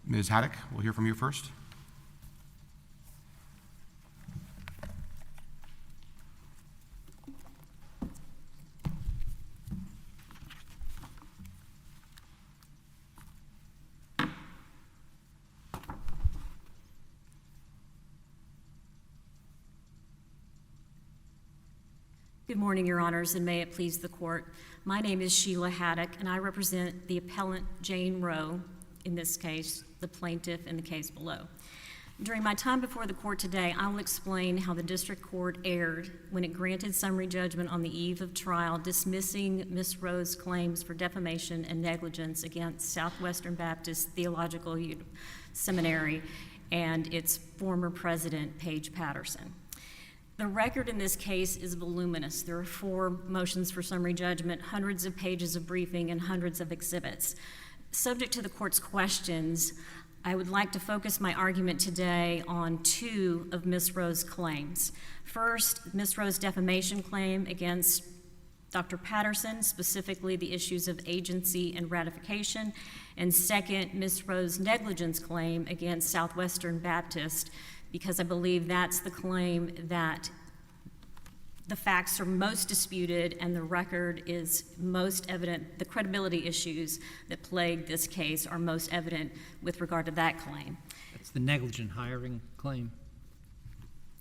Ms. Haddock, we'll hear from you first. Good morning, Your Honors, and may it please the Court. My name is Sheila Haddock, and I represent the appellant Jane Roe, in this case, the plaintiff in the case below. During my time before the Court today, I will explain how the District Court erred when it granted summary judgment on the eve of trial, dismissing Ms. Roe's claims for defamation and negligence against Southwestern Baptist Theological Seminary and its former president, Paige Patterson. The record in this case is voluminous. There are 4 motions for summary judgment, hundreds of pages of briefing, and hundreds of exhibits. Subject to the Court's questions, I would like to focus my argument today on 2 of Ms. Roe's claims. First, Ms. Roe's defamation claim against Dr. Patterson, specifically the issues of agency and ratification, and second, Ms. Roe's negligence claim against Southwestern Baptist, because I believe that's the claim that the facts are most disputed and the record is most evident. The credibility issues that plague this case are most evident with regard to that claim. It's the negligent hiring claim.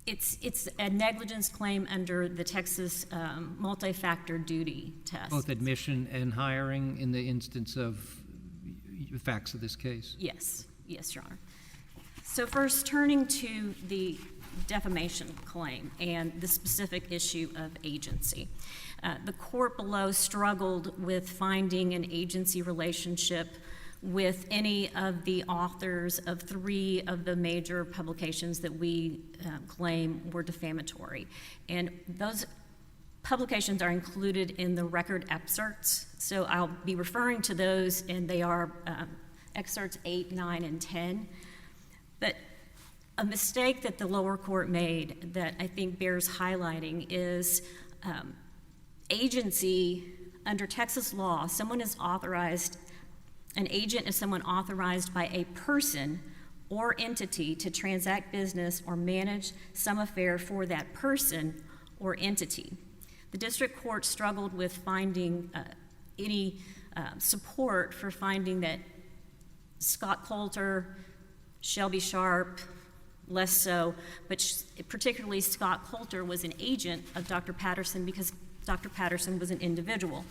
It's a negligence claim under the Texas multi-factor duty test. Both admission and hiring in the instance of the facts of this case? Yes, Your Honor. So first, turning to the defamation claim and the specific issue of agency. The court below struggled with finding an agency relationship with any of the authors of 3 of the major publications that we claim were defamatory. And those publications are included in the record excerpts, so I'll be referring to those, and they are excerpts 8, 9, and 10. But a mistake that the lower court made that I think bears highlighting is agency under Texas law. An agent is someone authorized by a person or entity to transact business or manage some affair for that person or entity. The district court struggled with finding any support for finding that Scott Coulter, Shelby Sharp, less so, but particularly Scott Coulter was an agent of Dr. Patterson because Dr. Patterson was an individual.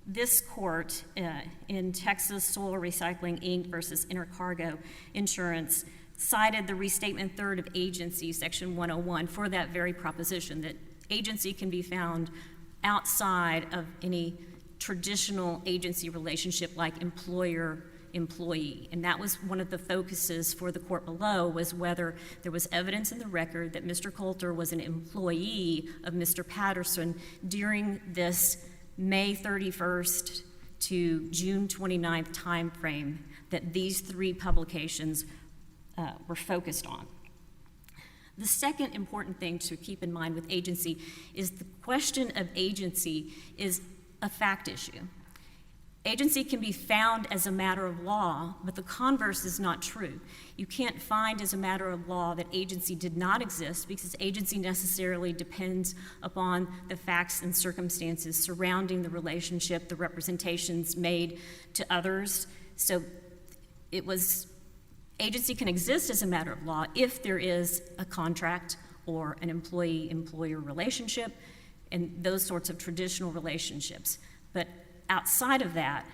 This court in Texas Soil Recycling Inc. versus Intercargo Insurance cited the Restatement Third of Agency, Section 101, for that very proposition, that agency can be found outside of any traditional agency relationship like employer-employee. And that was one of the focuses for the court below, was whether there was evidence in the record that Mr. Coulter was an employee of Mr. Patterson during this May 31st to June 29th time frame that these 3 publications were focused on. The second important thing to keep in mind with agency is the question of agency is a fact issue. Agency can be found as a matter of law, but the converse is not true. You can't find as a matter of law that agency did not exist because agency necessarily depends upon the facts and circumstances surrounding the relationship, the representations made to others. So agency can exist as a matter of law if there is a contract or an employee-employer relationship and those sorts of traditional relationships. But outside of that,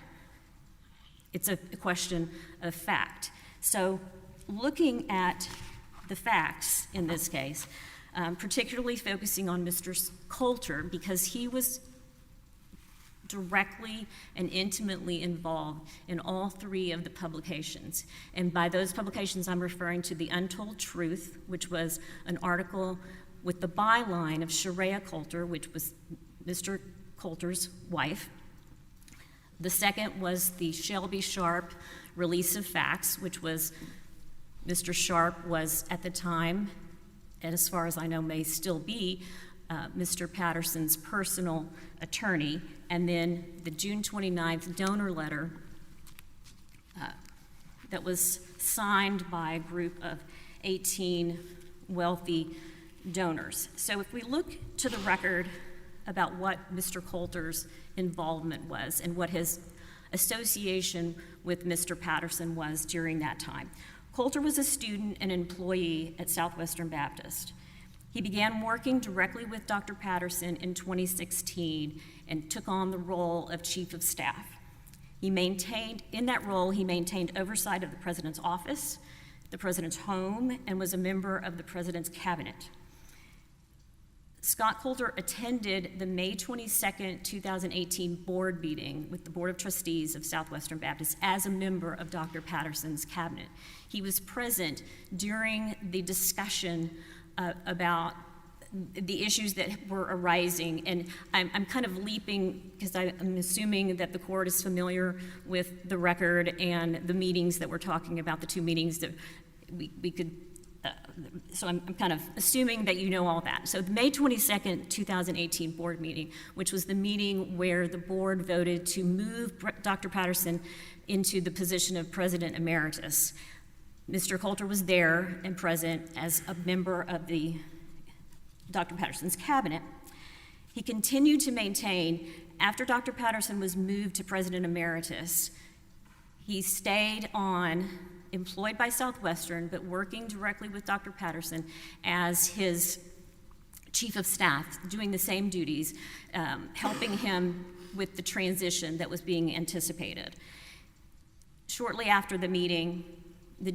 it's a question of fact. So looking at the facts in this case, particularly focusing on Mr. Coulter, because he was directly and intimately involved in all 3 of the publications. And by those publications, I'm referring to The Untold Truth, which was an article with the byline of Sharia Coulter, which was Mr. Coulter's wife. The second was the Shelby Sharp Release of Facts, which was Mr. Sharp was at the time, and as far as I know may still be, Mr. Patterson's personal attorney, and then the June 29th donor letter that was signed by a group of 18 wealthy donors. So if we look to the record about what Mr. Coulter's involvement was and what his association with Mr. Patterson was during that time. Coulter was a student and employee at Southwestern Baptist. He began working directly with Dr. Patterson in 2016 and took on the role of Chief of Staff. In that role, he maintained oversight of the President's office, the President's home, and was a member of the President's cabinet. Scott Coulter attended the May 22nd, 2018 board meeting with the Board of Trustees of Southwestern Baptist as a member of Dr. Patterson's cabinet. He was present during the discussion about the issues that were arising, and I'm kind of leaping because I'm assuming that the court is familiar with the record and the meetings that we're talking about, the two meetings that we could, so I'm kind of assuming that you know all that. So the May 22nd, 2018 board meeting, which was the meeting where the board voted to move Dr. Patterson into the position of President Emeritus. Mr. Coulter was there and present as a member of the Dr. Patterson's cabinet. He continued to maintain, after Dr. Patterson was moved to President Emeritus, he stayed on, employed by Southwestern, but working directly with Dr. Patterson as his chief of staff, doing the same duties, helping him with the transition that was being anticipated. Shortly after the meeting, the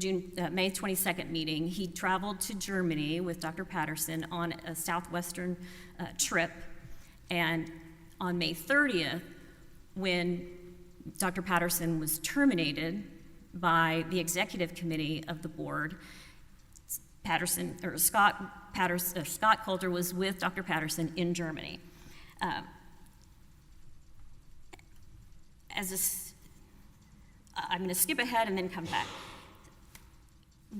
May 22nd meeting, he traveled to Germany with Dr. Patterson on a Southwestern trip. And on May 30th, when Dr. Patterson was terminated by the executive committee of the board, Scott Coulter was with Dr. Patterson in Germany. I'm going to skip ahead and then come back.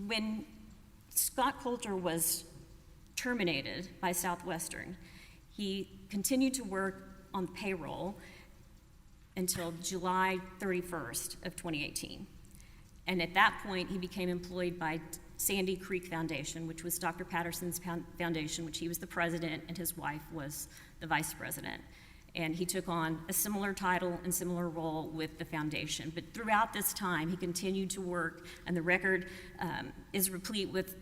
When Scott Coulter was terminated by Southwestern, he continued to work on payroll until July 31st of 2018. And at that point, he became employed by Sandy Creek Foundation, which was Dr. Patterson's foundation, which he was the president and his wife was the vice president. And he took on a similar title and similar role with the foundation. But throughout this time, he continued to work, and the record is replete with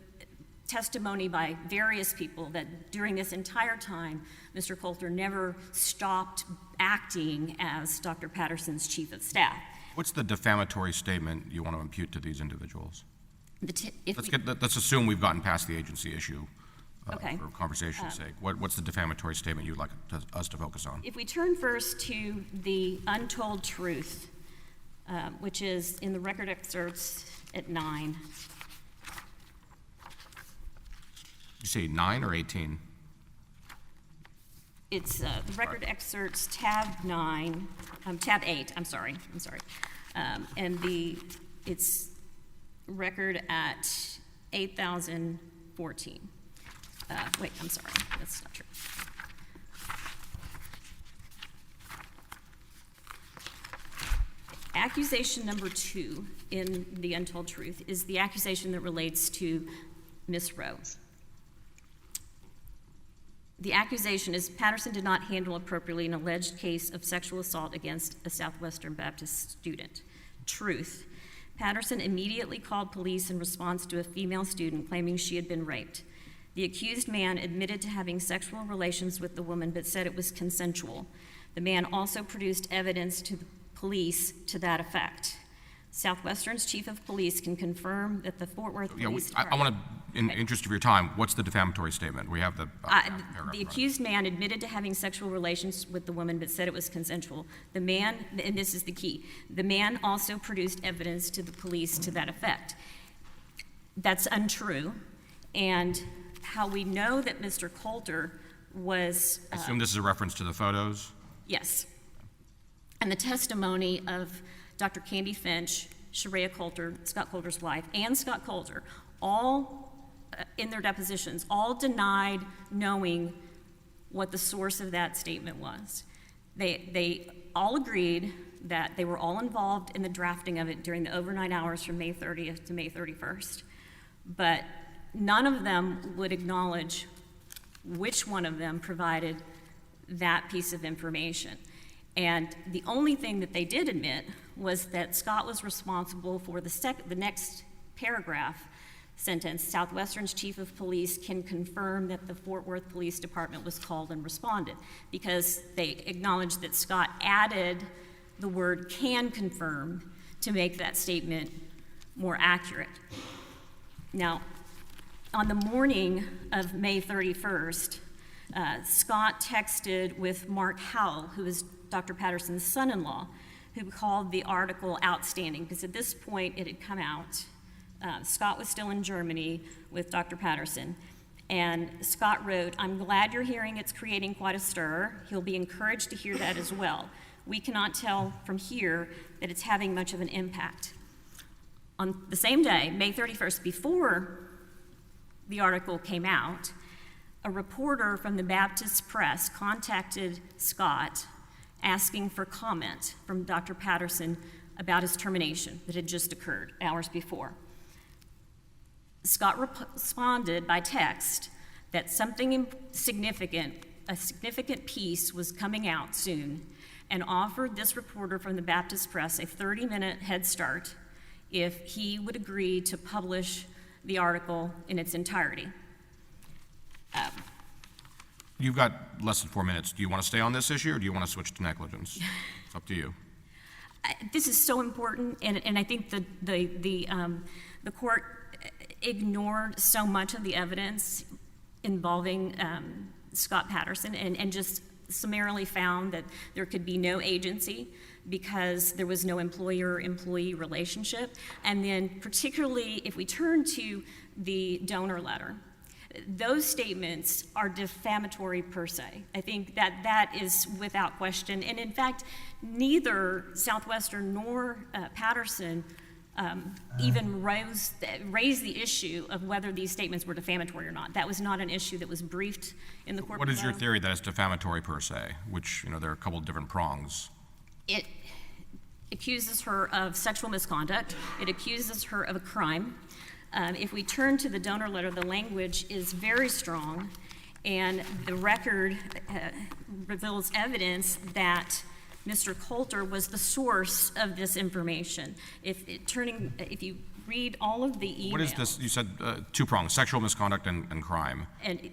testimony by various people that during this entire time, Mr. Coulter never stopped acting as Dr. Patterson's chief of staff. What's the defamatory statement you want to impute to these individuals? Let's assume we've gotten past the agency issue. Okay. For conversation's sake. What's the defamatory statement you'd like us to focus on? If we turn first to the untold truth, which is in the record excerpts at 9. Did you say 9 or 18? It's the record excerpts tab 9, tab 8, I'm sorry. And it's record at 8,014. Wait, I'm sorry, that's not true. Accusation number 2 in the untold truth is the accusation that relates to Miss Rowe. The accusation is Patterson did not handle appropriately an alleged case of sexual assault against a Southwestern Baptist student. Truth. Patterson immediately called police in response to a female student claiming she had been raped. The accused man admitted to having sexual relations with the woman but said it was consensual. The man also produced evidence to the police to that effect. Southwestern's chief of police can confirm that the Fort Worth Police Department... I want to, in the interest of your time, what's the defamatory statement? We have the the accused man admitted to having sexual relations with the woman but said it was consensual. The man, and this is the key, the man also produced evidence to the police to that effect. That's untrue, and how we know that Mr. Coulter was... I assume this is a reference to the photos? Yes. And the testimony of Dr. Candy Finch, Sharia Coulter, Scott Coulter's wife, and Scott Coulter, all in their depositions, all denied knowing what the source of that statement was. They all agreed that they were all involved in the drafting of it during the overnight hours from May 30th to May 31st, but none of them would acknowledge which one of them provided that piece of information. And the only thing that they did admit was that Scott was responsible for the next paragraph sentence. Southwestern's chief of police can confirm that the Fort Worth Police Department was called and responded, because they acknowledged that Scott added the word can confirm to make that statement more accurate. Now, on the morning of May 31st, Scott texted with Mark Howell, who is Dr. Patterson's son-in-law, who called the article outstanding, because at this point it had come out. Scott was still in Germany with Dr. Patterson, and Scott wrote, "I'm glad you're hearing it's creating quite a stir. He'll be encouraged to hear that as well. We cannot tell from here that it's having much of an impact." On the same day, May 31st, before the article came out, a reporter from the Baptist Press contacted Scott asking for comment from Dr. Patterson about his termination that had just occurred hours before. Scott responded by text that something significant, a significant piece was coming out soon, and offered this reporter from the Baptist Press a 30-minute head start if he would agree to publish the article in its entirety. You've got less than 4 minutes. Do you want to stay on this issue, or do you want to switch to negligence? It's up to you. This is so important, and I think the court ignored so much of the evidence involving Scott Patterson and just summarily found that there could be no agency because there was no employer-employee relationship. And then particularly if we turn to the donor letter, those statements are defamatory per se. I think that is without question. And in fact, neither Southwestern nor Patterson even raised the issue of whether these statements were defamatory or not. That was not an issue that was briefed in the court. What is your theory that it's defamatory per se, which, there are a couple of different prongs? It accuses her of sexual misconduct. It accuses her of a crime. If we turn to the donor letter, the language is very strong, and the record reveals evidence that Mr. Coulter was the source of this information. If you read all of the emails. What is this? You said two prongs, sexual misconduct and crime.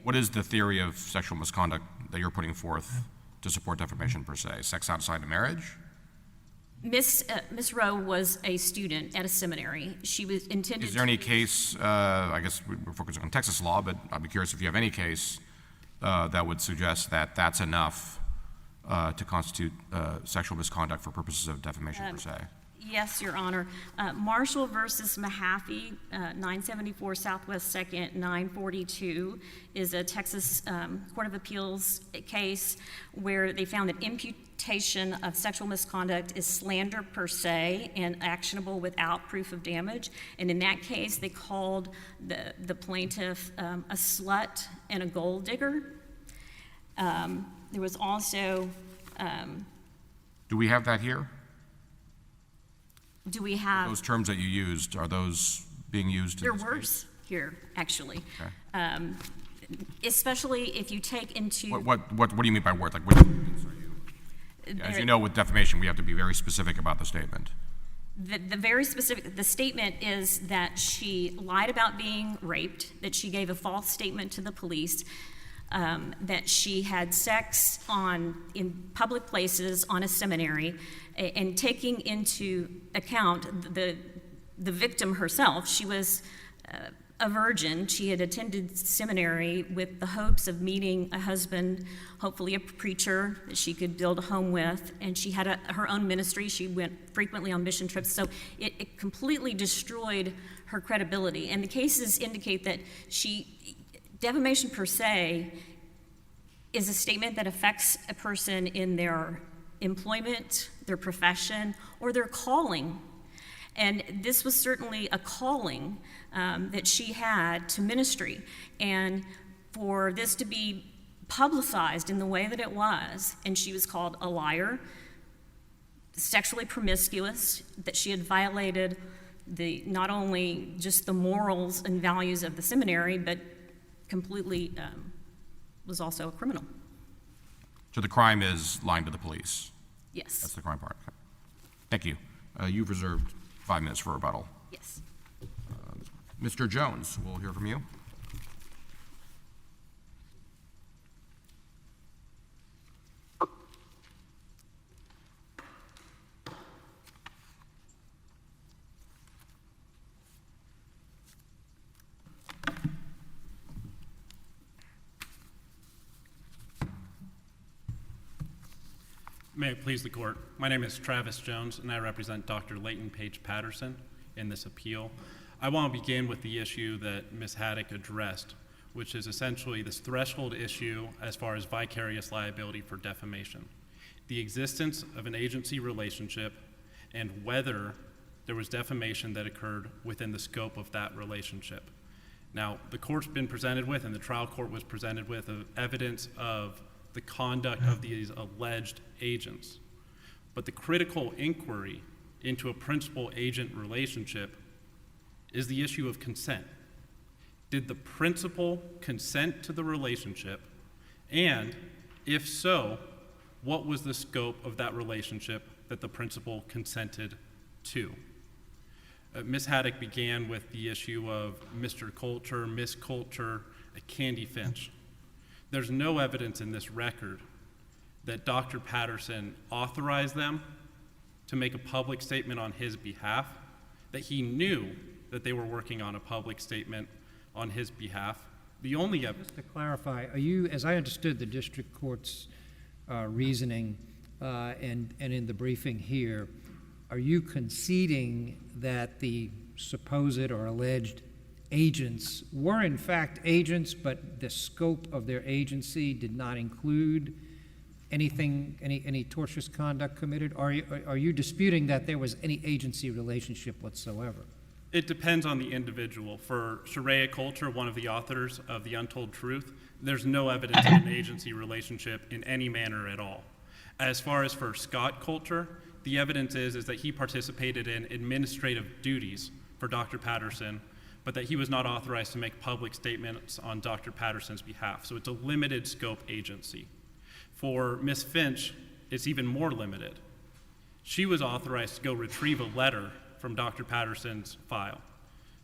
What is the theory of sexual misconduct that you're putting forth to support defamation per se? Sex outside of marriage? Miss Rowe was a student at a seminary. She was intended. Is there any case, I guess we're focusing on Texas law, but I'd be curious if you have any case that would suggest that that's enough to constitute sexual misconduct for purposes of defamation per se? Yes, Your Honor. Marshall versus Mahaffey, 974 Southwest 2nd, 942, is a Texas Court of Appeals case where they found that imputation of sexual misconduct is slander per se and actionable without proof of damage. And in that case, they called the plaintiff a slut and a gold digger. There was also... Do we have that here? Do we have... Those terms that you used, are those being used in this They're case? worse here, actually. Okay. Especially if you take into... What do you mean by word? Like, which statements are you... As you know, with defamation, we have to be very specific about the statement. The very specific... The statement is that she lied about being raped, that she gave a false statement to the police, that she had sex in public places on a seminary, and taking into account the victim herself. She was a virgin. She had attended seminary with the hopes of meeting a husband, hopefully a preacher that she could build a home with, and she had her own ministry. She went frequently on mission trips, so it completely destroyed her credibility. And the cases indicate that defamation per se is a statement that affects a person in their employment, their profession, or their calling. And this was certainly a calling that she had to ministry. And for this to be publicized in the way that it was, and she was called a liar, sexually promiscuous, that she had violated not only just the morals and values of the seminary, but completely was also a criminal. So the crime is lying to the police? Yes. That's the crime part. Okay. Thank you. You've reserved 5 minutes for rebuttal. Yes. Mr. Jones, we'll hear from you. May it please the court. My name is Travis Jones, and I represent Dr. Leighton Page Patterson in this appeal. I want to begin with the issue that Ms. Haddock addressed, which is essentially this threshold issue as far as vicarious liability for defamation. The existence of an agency relationship and whether there was defamation that occurred within the scope of that relationship. Now, the court's been presented with, and the trial court was presented with, evidence of the conduct of these alleged agents. But the critical inquiry into a principal-agent relationship is the issue of consent. Did the principal consent to the relationship? And if so, what was the scope of that relationship that the principal consented to? Ms. Haddock began with the issue of Mr. Coulter, Miss Coulter, Candy Finch. There's no evidence in this record that Dr. Patterson authorized them to make a public statement on his behalf, that he knew that they were working on a public statement on his behalf. The only evidence. Just to clarify, are you, as I understood the district court's reasoning and in the briefing here, are you conceding that the supposed or alleged agents were in fact agents, but the scope of their agency did not include anything, any tortious conduct committed? Are you disputing that there was any agency relationship whatsoever? It depends on the individual. For Sheila Coulter, one of the authors of The Untold Truth, there's no evidence of an agency relationship in any manner at all. As far as for Scott Coulter, the evidence is that he participated in administrative duties for Dr. Patterson, but that he was not authorized to make public statements on Dr. Patterson's behalf. So it's a limited scope agency. For Ms. Finch, it's even more limited. She was authorized to go retrieve a letter from Dr. Patterson's file.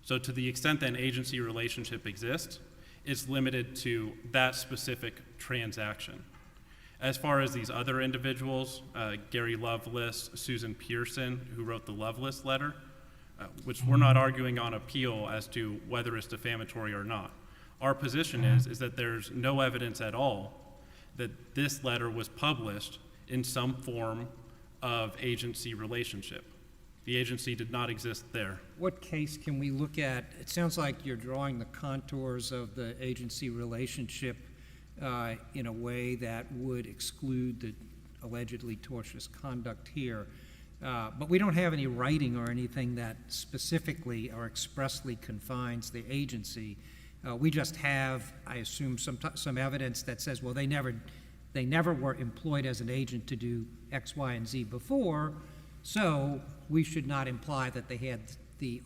So to the extent that an agency relationship exists, it's limited to that specific transaction. As far as these other individuals, Gary Lovelace, Susan Pearson, who wrote the Lovelace letter, which we're not arguing on appeal as to whether it's defamatory or not. Our position is that there's no evidence at all that this letter was published in some form of agency relationship. The agency did not exist there. What case can we look at? It sounds like you're drawing the contours of the agency relationship in a way that would exclude the allegedly tortious conduct here. But we don't have any writing or anything that specifically or expressly confines the agency. We just have, I assume, some evidence that says, well, they never were employed as an agent to do X, Y, and Z before, so we should not imply that they had the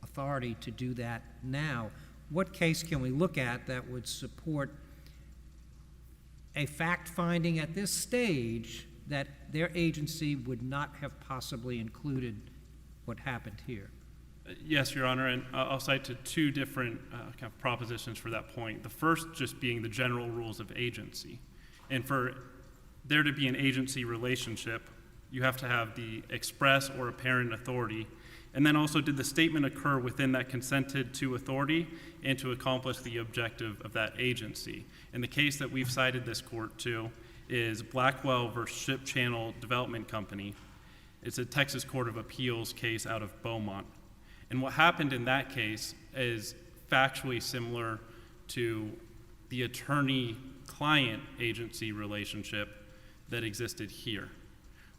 authority to do that now. What case can we look at that would support a fact finding at this stage that their agency would not have possibly included what happened here? Yes, Your Honor, and I'll cite to two different kind of propositions for that point. The first just being the general rules of agency. And for there to be an agency relationship, you have to have the express or apparent authority. And then also, did the statement occur within that consented to authority and to accomplish the objective of that agency? And the case that we've cited this court to is Blackwell versus Ship Channel Development Company. It's a Texas Court of Appeals case out of Beaumont. And what happened in that case is factually similar to the attorney-client agency relationship that existed here.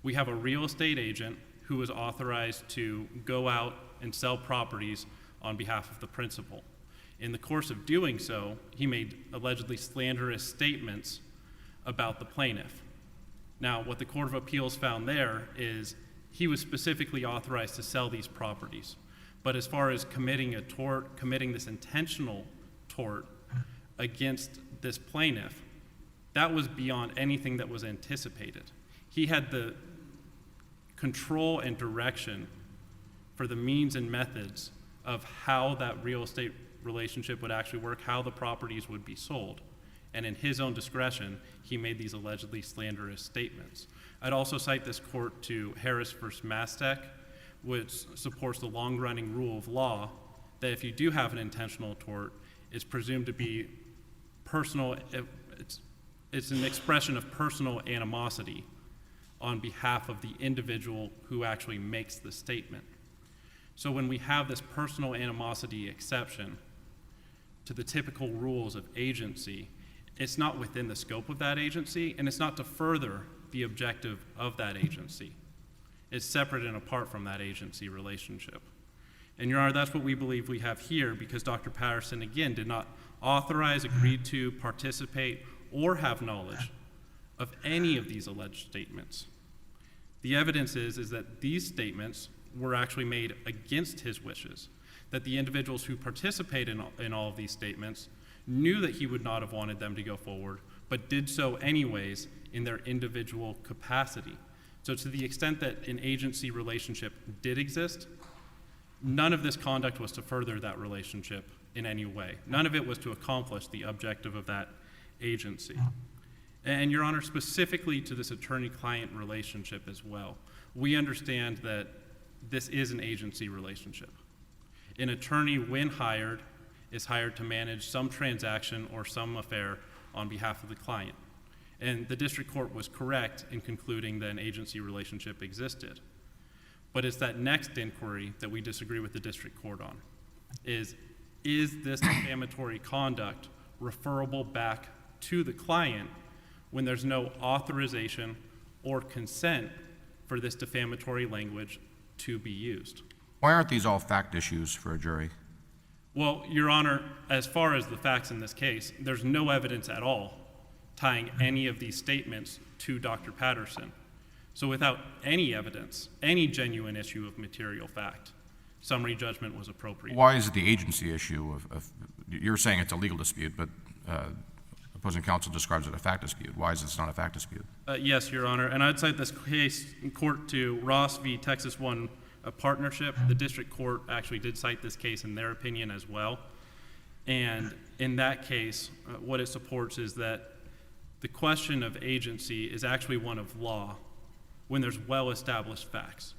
We have a real estate agent who was authorized to go out and sell properties on behalf of the principal. In the course of doing so, he made allegedly slanderous statements about the plaintiff. Now, what the Court of Appeals found there is he was specifically authorized to sell these properties. But as far as committing a tort, committing this intentional tort against this plaintiff, that was beyond anything that was anticipated. He had the control and direction for the means and methods of how that real estate relationship would actually work, how the properties would be sold. And in his own discretion, he made these allegedly slanderous statements. I'd also cite this court to Harris v. Mastek, which supports the long-running rule of law that if you do have an intentional tort, it's presumed to be personal, it's an expression of personal animosity on behalf of the individual who actually makes the statement. So when we have this personal animosity exception to the typical rules of agency, it's not within the scope of that agency, and it's not to further the objective of that agency. It's separate and apart from that agency relationship. And Your Honor, that's what we believe we have here, because Dr. Patterson, again, did not authorize, agree to, participate, or have knowledge of any of these alleged statements. The evidence is that these statements were actually made against his wishes, that the individuals who participate in all of these statements knew that he would not have wanted them to go forward, but did so anyways in their individual capacity. So to the extent that an agency relationship did exist, none of this conduct was to further that relationship in any way. None of it was to accomplish the objective of that agency. And Your Honor, specifically to this attorney-client relationship as well, we understand that this is an agency relationship. An attorney, when hired, is hired to manage some transaction or some affair on behalf of the client. And the district court was correct in concluding that an agency relationship existed. But it's that next inquiry that we disagree with the district court on. Is this defamatory conduct referable back to the client when there's no authorization or consent for this defamatory language to be used? Why aren't these all fact issues for a jury? Well, Your Honor, as far as the facts in this case, there's no evidence at all tying any of these statements to Dr. Patterson. So without any evidence, any genuine issue of material fact, summary judgment was appropriate. Why is it the agency issue you're saying it's a legal dispute, but opposing counsel describes it a fact dispute. Why is this not a fact dispute? Yes, Your Honor, and I'd cite this case in court to Ross v. Texas One Partnership. The district court actually did cite this case in their opinion as well. And in that case, what it supports is that the question of agency is actually one of law when there's well-established facts.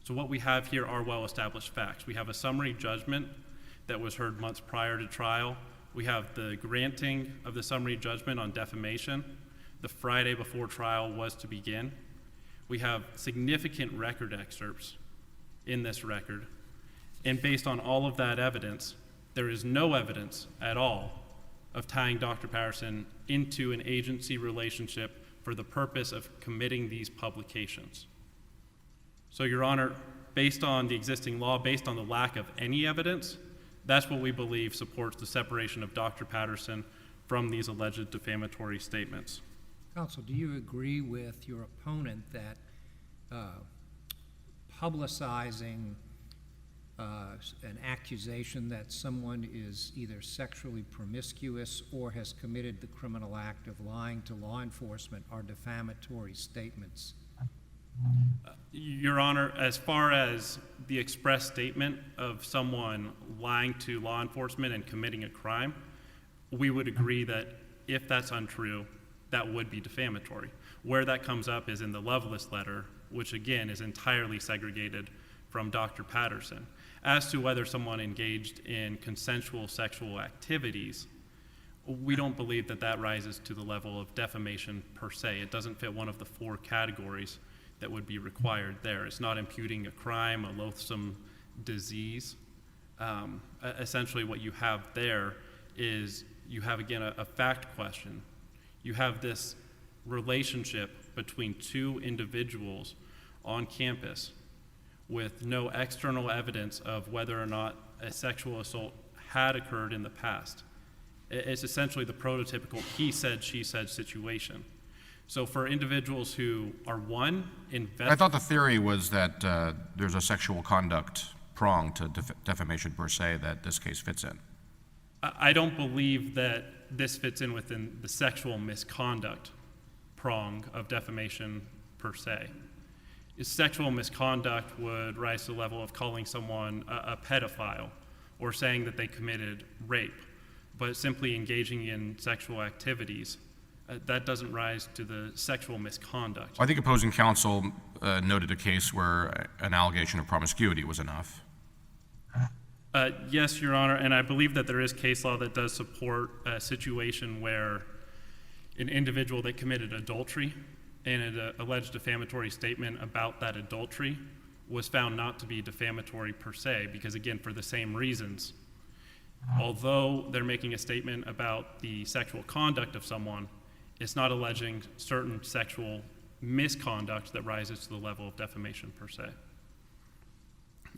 So what we have here are well-established facts. We have a summary judgment that was heard months prior to trial. We have the granting of the summary judgment on defamation the Friday before trial was to begin. We have significant record excerpts in this record. And based on all of that evidence, there is no evidence at all of tying Dr. Patterson into an agency relationship for the purpose of committing these publications. So, Your Honor, based on the existing law, based on the lack of any evidence, that's what we believe supports the separation of Dr. Patterson from these alleged defamatory statements. Counsel, do you agree with your opponent that publicizing an accusation that someone is either sexually promiscuous or has committed the criminal act of lying to law enforcement are defamatory statements? Your Honor, as far as the express statement of someone lying to law enforcement and committing a crime, we would agree that if that's untrue, that would be defamatory. Where that comes up is in the Lovelace letter, which again is entirely segregated from Dr. Patterson. As to whether someone engaged in consensual sexual activities, we don't believe that that rises to the level of defamation per se. It doesn't fit one of the four categories that would be required there. It's not imputing a crime, a loathsome disease. Essentially what you have there is you have, again, a fact question. You have this relationship between two individuals on campus with no external evidence of whether or not a sexual assault had occurred in the past. It's essentially the prototypical he said, she said situation. So for individuals who are I thought the theory was that there's a sexual conduct prong to defamation per se that this case fits in. I don't believe that this fits in within the sexual misconduct prong of defamation per se. Sexual misconduct would rise to the level of calling someone a pedophile or saying that they committed rape, but simply engaging in sexual activities, that doesn't rise to the sexual misconduct. I think opposing counsel noted a case where an allegation of promiscuity was enough. Yes, Your Honor, and I believe that there is case law that does support a situation where an individual that committed adultery and an alleged defamatory statement about that adultery was found not to be defamatory per se, because again, for the same reasons. Although they're making a statement about the sexual conduct of someone, it's not alleging certain sexual misconduct that rises to the level of defamation per se.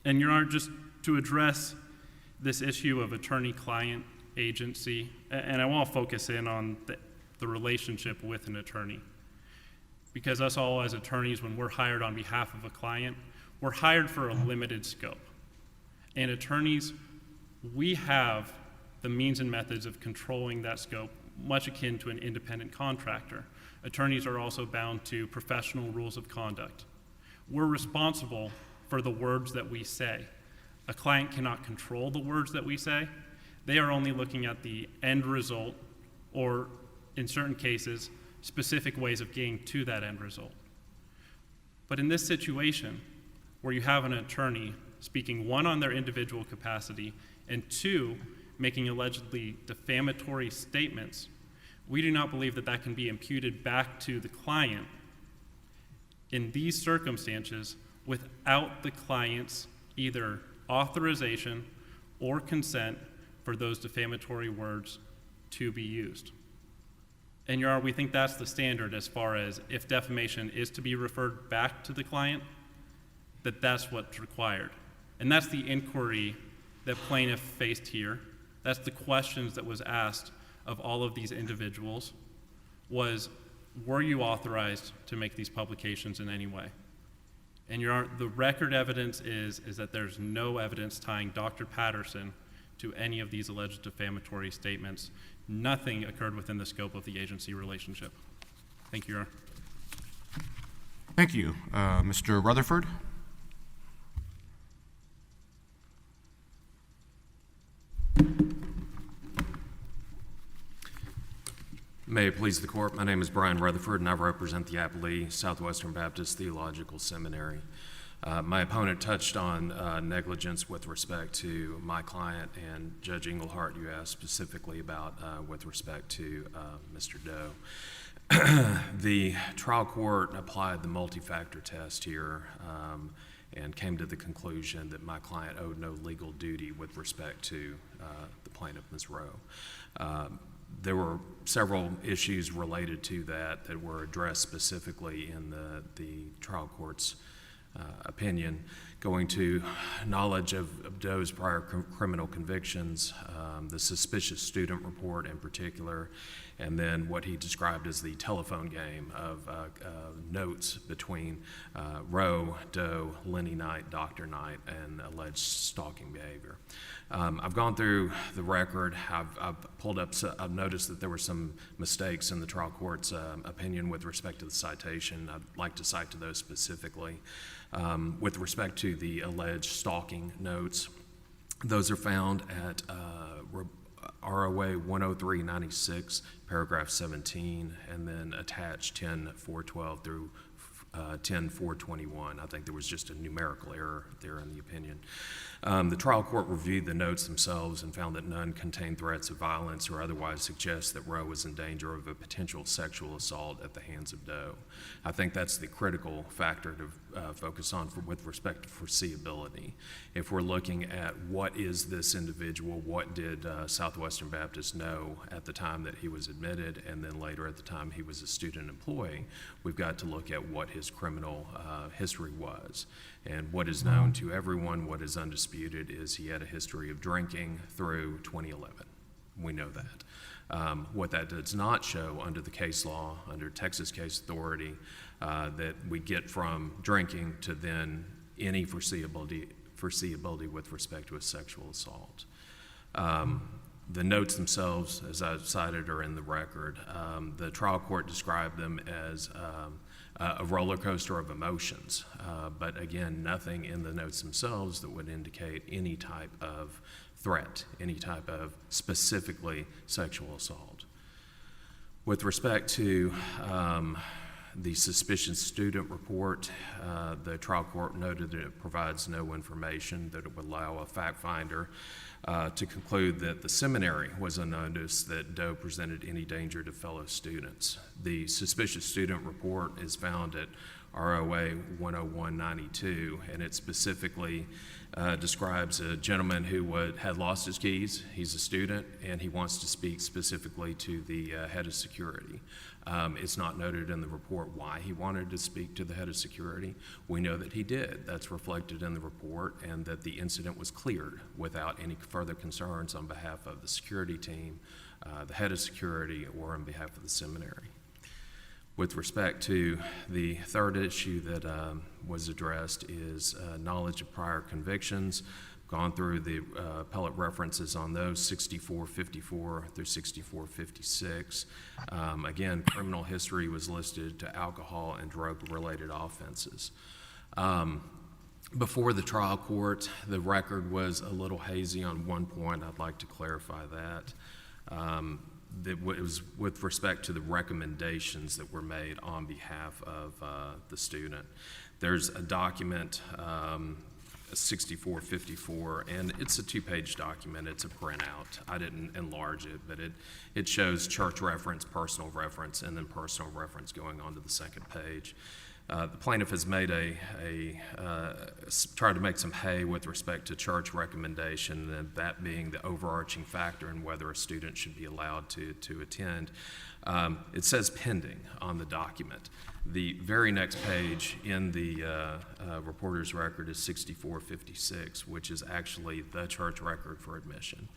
And Your Honor, just to address this issue of attorney-client agency, and I want to focus in on the relationship with an attorney. Because us all as attorneys, when we're hired on behalf of a client, we're hired for a limited scope. And attorneys, we have the means and methods of controlling that scope, much akin to an independent contractor. Attorneys are also bound to professional rules of conduct. We're responsible for the words that we say. A client cannot control the words that we say. They are only looking at the end result, or in certain cases, specific ways of getting to that end result. But in this situation, where you have an attorney speaking, one, on their individual capacity, and two, making allegedly defamatory statements, we do not believe that that can be imputed back to the client in these circumstances without the client's either authorization or consent for those defamatory words to be used. And Your Honor, we think that's the standard as far as if defamation is to be referred back to the client, that's what's required. And that's the inquiry that plaintiff faced here. That's the questions that was asked of all of these individuals was, were you authorized to make these publications in any way? And Your Honor, the record evidence is that there's no evidence tying Dr. Patterson to any of these alleged defamatory statements. Nothing occurred within the scope of the agency relationship. Thank you, Your Honor. Thank you. Mr. Rutherford? May it please the court, my name is Bryan Rutherford, and I represent the Applee Southwestern Baptist Theological Seminary. My opponent touched on negligence with respect to my client, and Judge Engelhardt, you asked specifically about with respect to Mr. Doe. The trial court applied the multi-factor test here and came to the conclusion that my client owed no legal duty with respect to the plaintiff, Ms. Rowe. There were several issues related to that were addressed specifically in the trial court's opinion, going to knowledge of Doe's prior criminal convictions, the suspicious student report in particular, and then what he described as the telephone game of notes between Rowe, Doe, Lenny Knight, Dr. Knight, and alleged stalking behavior. I've gone through the record. I've pulled up, I've noticed that there were some mistakes in the trial court's opinion with respect to the citation. I'd like to cite to those specifically. With respect to the alleged stalking notes, those are found at ROA 10396, paragraph 17, and then attached 10412 through 10421. I think there was just a numerical error there in the opinion. The trial court reviewed the notes themselves and found that none contained threats of violence or otherwise suggest that Rowe was in danger of a potential sexual assault at the hands of Doe. I think that's the critical factor to focus on with respect to foreseeability. If we're looking at what is this individual, what did Southwestern Baptist know at the time that he was admitted, and then later at the time he was a student employee, we've got to look at what his his criminal history was. And what is known to everyone, what is undisputed, is he had a history of drinking through 2011. We know that. What that does not show under the case law, under Texas case authority, that we get from drinking to then any foreseeability with respect to a sexual assault. The notes themselves, as I've cited, are in the record. The trial court described them as a roller coaster of emotions, but again, nothing in the notes themselves that would indicate any type of threat, any type of specifically sexual assault. With respect to the suspicious student report, the trial court noted that it provides no information that it would allow a fact finder to conclude that the seminary was unnoticed that Doe presented any danger to fellow students. The suspicious student report is found at ROA 10192, and it specifically describes a gentleman who had lost his keys. He's a student, and he wants to speak specifically to the head of security. It's not noted in the report why he wanted to speak to the head of security. We know that he did. That's reflected in the report, and that the incident was cleared without any further concerns on behalf of the security team, the head of security, or on behalf of the seminary. With respect to the third issue that was addressed is knowledge of prior convictions. Gone through the appellate references on those, 6454 through 6456. Again, criminal history was listed to alcohol and drug-related offenses. Before the trial court, the record was a little hazy on one point. I'd like to clarify that. It was with respect to the recommendations that were made on behalf of the student. There's a document, 6454, and it's a two-page document. It's a printout. I didn't enlarge it, but it shows church reference, personal reference, and then personal reference going on to the second page. The plaintiff has made tried to make some hay with respect to church recommendation, and that being the overarching factor in whether a student should be allowed to attend. It says pending on the document. The very next page in the reporter's record is 6456, which is actually the church record for admission.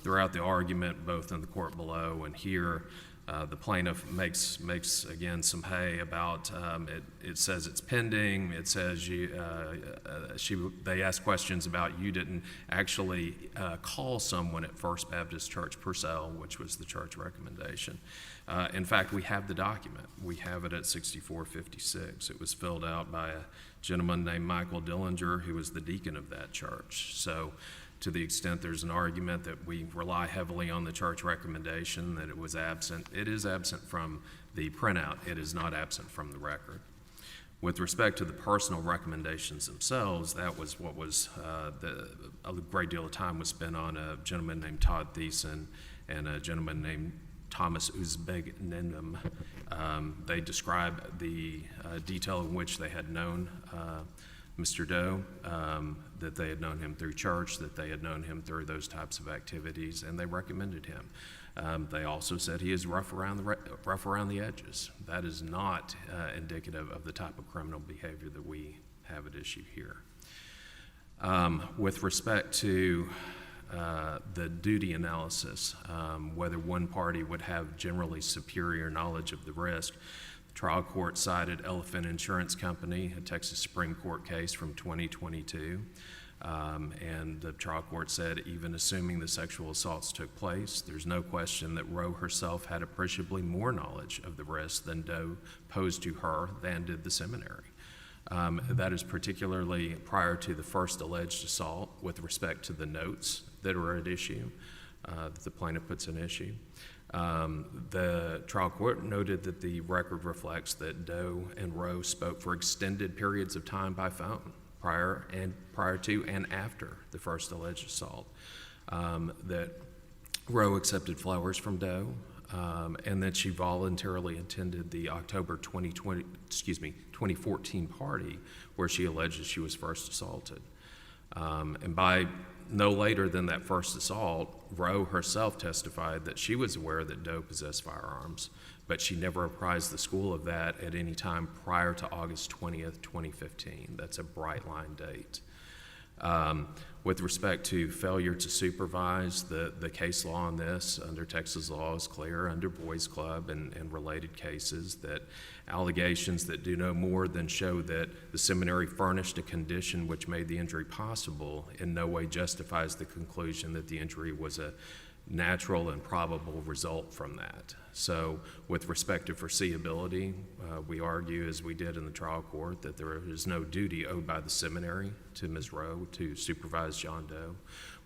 Throughout the argument, both in the court below and here, the plaintiff makes again some hay about it says it's pending. It says they ask questions about you didn't actually call someone at First Baptist Church Purcell, which was the church recommendation. In fact, we have the document. We have it at 6456. It was filled out by a gentleman named Michael Dillinger, who was the deacon of that church. So to the extent there's an argument that we rely heavily on the church recommendation, that it was absent, it is absent from the printout. It is not absent from the record. With respect to the personal recommendations themselves, that was what was a great deal of time was spent on a gentleman named Todd Thiessen and a gentleman named Thomas Uzbek-Nenem. They describe the detail in which they had known Mr. Doe, that they had known him through church, that they had known him through those types of activities, and they recommended him. They also said he is rough around the edges. That is not indicative of the type of criminal behavior that we have at issue here. With respect to the duty analysis, whether one party would have generally superior knowledge of the risk, the trial court cited Elephant Insurance Company, a Texas Supreme Court case from 2022, and the trial court said even assuming the sexual assaults took place, there's no question that Roe herself had appreciably more knowledge of the risk than Doe posed to her than did the seminary. That is particularly prior to the first alleged assault with respect to the notes that are at issue, that the plaintiff puts in issue. The trial court noted that the record reflects that Doe and Roe spoke for extended periods of time by phone prior to and after the first alleged assault, that Roe accepted flowers from Doe, and that she voluntarily attended the October 2014 party where she alleged she was first assaulted. And by no later than that first assault, Roe herself testified that she was aware that Doe possessed firearms, but she never apprised the school of that at any time prior to August 20th, 2015. That's a bright line date. With respect to failure to supervise, the case law on this under Texas law is clear under Boys Club and related cases that allegations that do no more than show that the seminary furnished a condition which made the injury possible in no way justifies the conclusion that the injury was a natural and probable result from that. So with respect to foreseeability, we argue, as we did in the trial court, that there is no duty owed by the seminary to Ms. Rowe to supervise John Doe.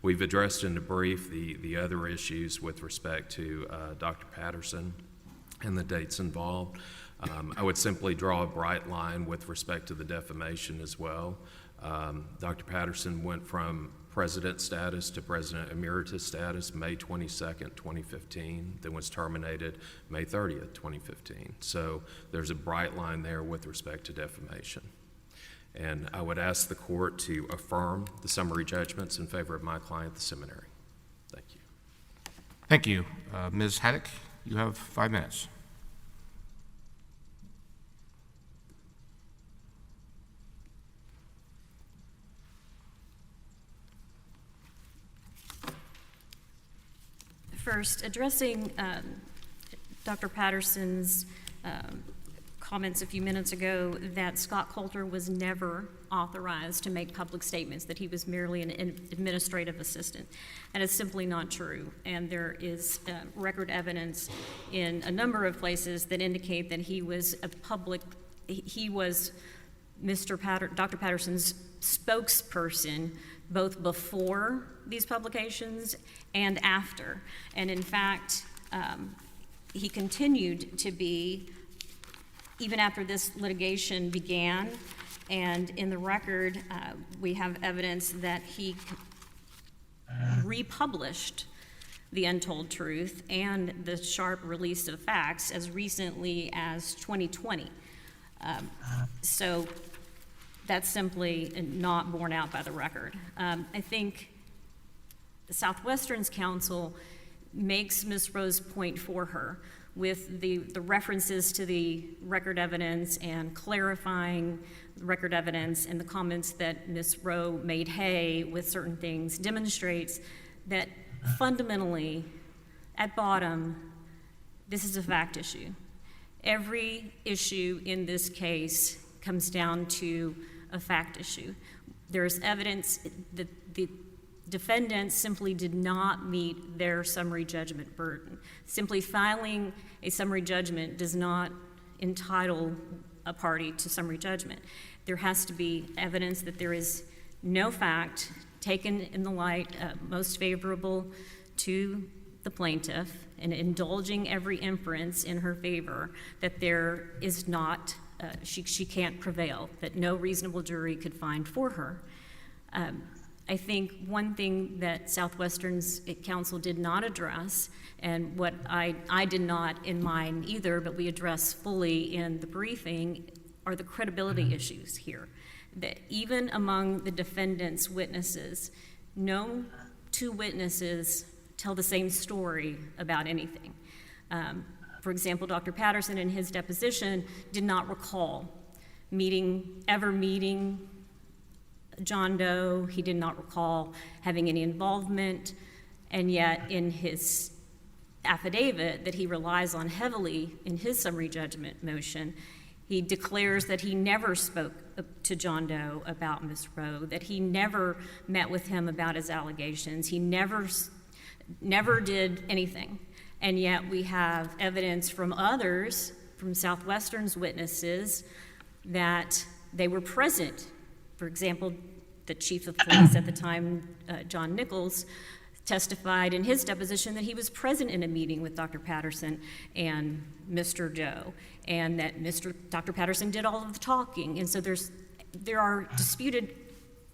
We've addressed in the brief the other issues with respect to Dr. Patterson and the dates involved. I would simply draw a bright line with respect to the defamation as well. Dr. Patterson went from president status to president emeritus status May 22nd, 2015, then was terminated May 30th, 2015. So there's a bright line there with respect to defamation. And I would ask the court to affirm the summary judgments in favor of my client, the seminary. Thank you. Thank you. Ms. Haddock, you have 5 minutes. First, addressing Dr. Patterson's comments a few minutes ago that Scott Coulter was never authorized to make public statements, that he was merely an administrative assistant. That is simply not true, and there is record evidence in a number of places that indicate that he was Dr. Patterson's spokesperson both before these publications and after. And in fact, he continued to be, even after this litigation began, and in the record, we have evidence that he republished The Untold Truth and The Sharp Release of Facts as recently as 2020. So that's simply not borne out by the record. I think the Southwestern's counsel makes Ms. Rowe's point for her with the references to the record evidence and clarifying the record evidence, and the comments that Ms. Rowe made hay with certain things demonstrates that fundamentally, at bottom, this is a fact issue. Every issue in this case comes down to a fact issue. There's evidence that the defendants simply did not meet their summary judgment burden. Simply filing a summary judgment does not entitle a party to summary judgment. There has to be evidence that there is no fact taken in the light most favorable to the plaintiff and indulging every inference in her favor that there is not, she can't prevail, that no reasonable jury could find for her. I think one thing that Southwestern's counsel did not address, and what I did not in mine either, but we addressed fully in the briefing, are the credibility issues here. That even among the defendant's witnesses, no two witnesses tell the same story about anything. For example, Dr. Patterson in his deposition did not recall ever meeting John Doe. He did not recall having any involvement, and yet in his affidavit that he relies on heavily in his summary judgment motion, he declares that he never spoke to John Doe about Ms. Rowe, that he never met with him about his allegations. He never did anything. And yet we have evidence from others, from Southwestern's witnesses, that they were present. For example, the chief of police at the time, John Nichols, testified in his deposition that he was present in a meeting with Dr. Patterson and Mr. Doe, and that Dr. Patterson did all of the talking. And so there are disputed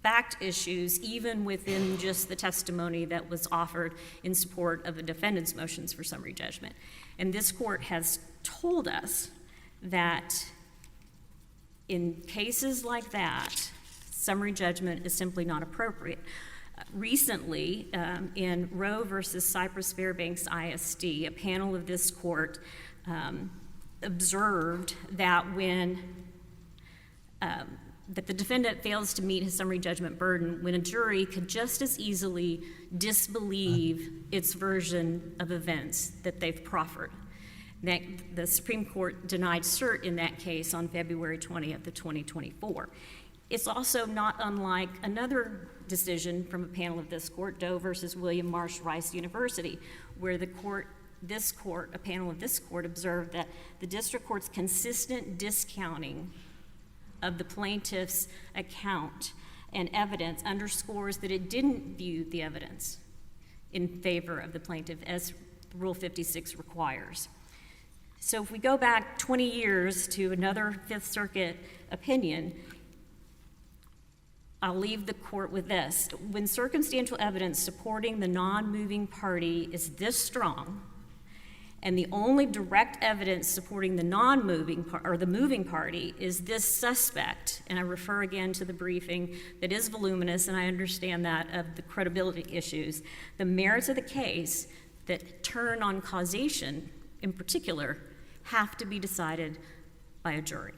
fact issues even within just the testimony that was offered in support of the defendant's motions for summary judgment. And this court has told us that in cases like that, summary judgment is simply not appropriate. Recently, in Roe versus Cypress Fairbanks ISD, a panel of this court observed that that the defendant fails to meet his summary judgment burden when a jury could just as easily disbelieve its version of events that they've proffered. The Supreme Court denied cert in that case on February 20th of 2024. It's also not unlike another decision from a panel of this court, Doe versus William Marsh Rice University, where a panel of this court observed that the district court's consistent discounting of the plaintiff's account and evidence underscores that it didn't view the evidence in favor of the plaintiff as Rule 56 requires. So if we go back 20 years to another Fifth Circuit opinion, I'll leave the court with this. When circumstantial evidence supporting the non-moving party is this strong, and the only direct evidence supporting the the moving party is this suspect, and I refer again to the briefing that is voluminous, and I understand that, of the credibility issues, the merits of the case that turn on causation in particular have to be decided by a jury.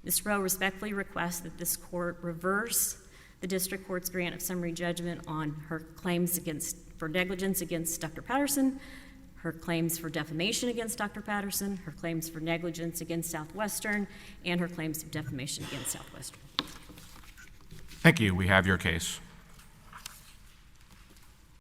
Ms. Rowe respectfully requests that this court reverse the district court's grant of summary judgment on her claims for negligence against Dr. Patterson, her claims for defamation against Dr. Patterson, her claims for negligence against Southwestern, and her claims of defamation against Southwestern. Thank you. We have your case.